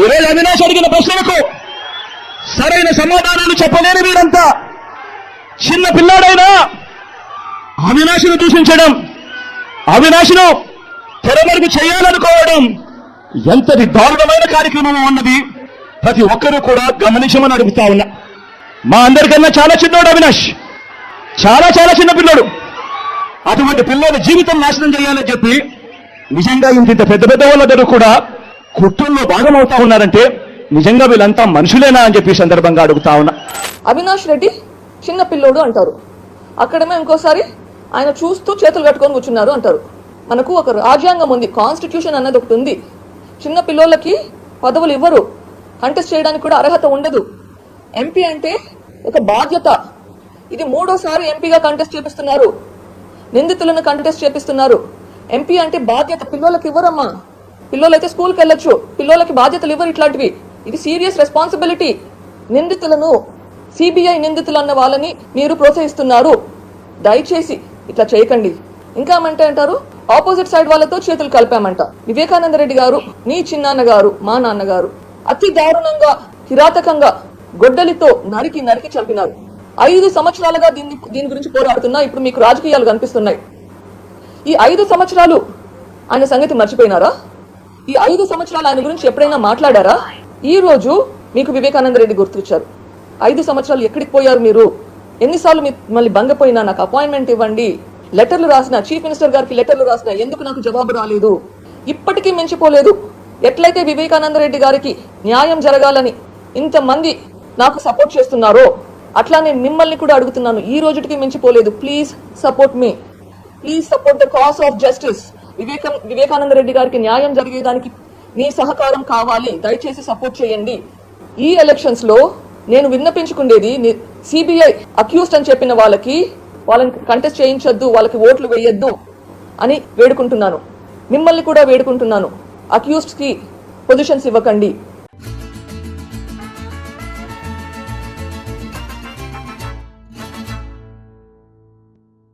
ఈరోజు అవినాష్ అడిగిన ప్రశ్నలకు సరైన సమాధానాలు చెప్పలేని వీరంతా చిన్న పిల్లాడైనా అవినాష్ను దూషించడం, అవినాష్ను తెరమరుగు చేయాలనుకోవడం ఎంతటి దారుణమైన కార్యక్రమం అన్నది ప్రతి ఒక్కరూ కూడా గమనించమని అడుగుతా ఉన్నా. మా అందరికన్నా చాలా చిన్నోడు అవినాష్, చాలా చాలా చిన్న పిల్లడు. అటువంటి పిల్లల జీవితం నాశనం చేయాలని చెప్పి నిజంగా ఇంత పెద్ద పెద్ద వాళ్ళందరూ కూడా కుట్రల్లో భాగమవుతా ఉన్నారంటే నిజంగా వీళ్ళంతా మనుషులేనా అని చెప్పి సందర్భంగా అడుగుతా ఉన్నా. అవినాష్ రెడ్డి చిన్న పిల్లోడు అంటారు, అక్కడమే ఇంకోసారి ఆయన చూస్తూ చేతులు కట్టుకొని కూర్చున్నారు అంటారు. మనకు ఒక రాజ్యాంగం ఉంది, కాన్స్టిట్యూషన్ అన్నది ఒకటి ఉంది. చిన్న పిల్లోళ్ళకి పదవులు ఇవ్వరు, కంటెస్ట్ చేయడానికి కూడా అర్హత ఉండదు. ఎంపీ అంటే ఒక బాధ్యత. ఇది 3వ ఎంపీగా కంటెస్ట్ చేపిస్తున్నారు, నిందితులను కంటెస్ట్ చేపిస్తున్నారు. ఎంపీ అంటే బాధ్యత, పిల్లోళ్ళకి ఇవ్వరమ్మా. పిల్లోళ్ళైతే స్కూల్కి వెళ్ళొచ్చు, పిల్లోళ్ళకి బాధ్యతలు ఇవ్వరు ఇట్లాంటివి. ఇది సీరియస్ రెస్పాన్సిబిలిటీ. నిందితులను, సిబిఐ నిందితులు అన్న వాళ్ళని మీరు ప్రోత్సహిస్తున్నారు. దయచేసి ఇట్లా చేయకండి. ఇంకా ఏమంటే అంటారు, ఆపోజిట్ సైడ్ వాళ్ళతో చేతులు కలిపామంట. వివేకానంద రెడ్డి గారు, నీ చిన్నాన్న గారు, మా నాన్నగారు అతి దారుణంగా, కిరాతకంగా గొడ్డలితో నరికి నరికి చంపినారు. 5 సంవత్సరాలుగా దీని గురించి పోరాడుతున్నా ఇప్పుడు మీకు రాజకీయాలు కనిపిస్తున్నాయి. ఈ 5 సంవత్సరాలు ఆయన సంగతి మర్చిపోయినారా? ఈ 5 సంవత్సరాలు ఆయన గురించి ఎప్పుడైనా మాట్లాడారా? ఈ రోజు మీకు వివేకానంద రెడ్డి గుర్తొచ్చారు. 5 సంవత్సరాలు ఎక్కడికి పోయారు మీరు? ఎన్నిసార్లు మిమ్మల్ని బంగపోయినా నాకు అపాయింట్మెంట్ ఇవ్వండి, లెటర్లు రాసిన, చీఫ్ మినిస్టర్ గారికి లెటర్లు రాసిన, ఎందుకు నాకు జవాబు రాలేదు? ఇప్పటికీ మించిపోలేదు. ఎట్లయితే వివేకానంద రెడ్డి గారికి న్యాయం జరగాలని ఇంతమంది నాకు సపోర్ట్ చేస్తున్నారో అట్లానే మిమ్మల్ని కూడా అడుగుతున్నాను, ఈ రోజుకి మించిపోలేదు. Please support me, please support the cause of justice. Vivekananda Reddy గారికి న్యాయం జరిగేదానికి మీ సహకారం కావాలి, దయచేసి సపోర్ట్ చేయండి. ఈ ఎలక్షన్స్ లో నేను విన్నపించుకునేది, సిబిఐ అక్యూజ్డ్ అని చెప్పిన వాళ్ళని కంటెస్ట్ చేయించొద్దు, వాళ్ళకి ఓట్లు వేయొద్దు అని వేడుకుంటున్నాను. మిమ్మల్ని కూడా వేడుకుంటున్నాను, అక్యూజ్డ్ కి పొజిషన్స్ ఇవ్వకండి.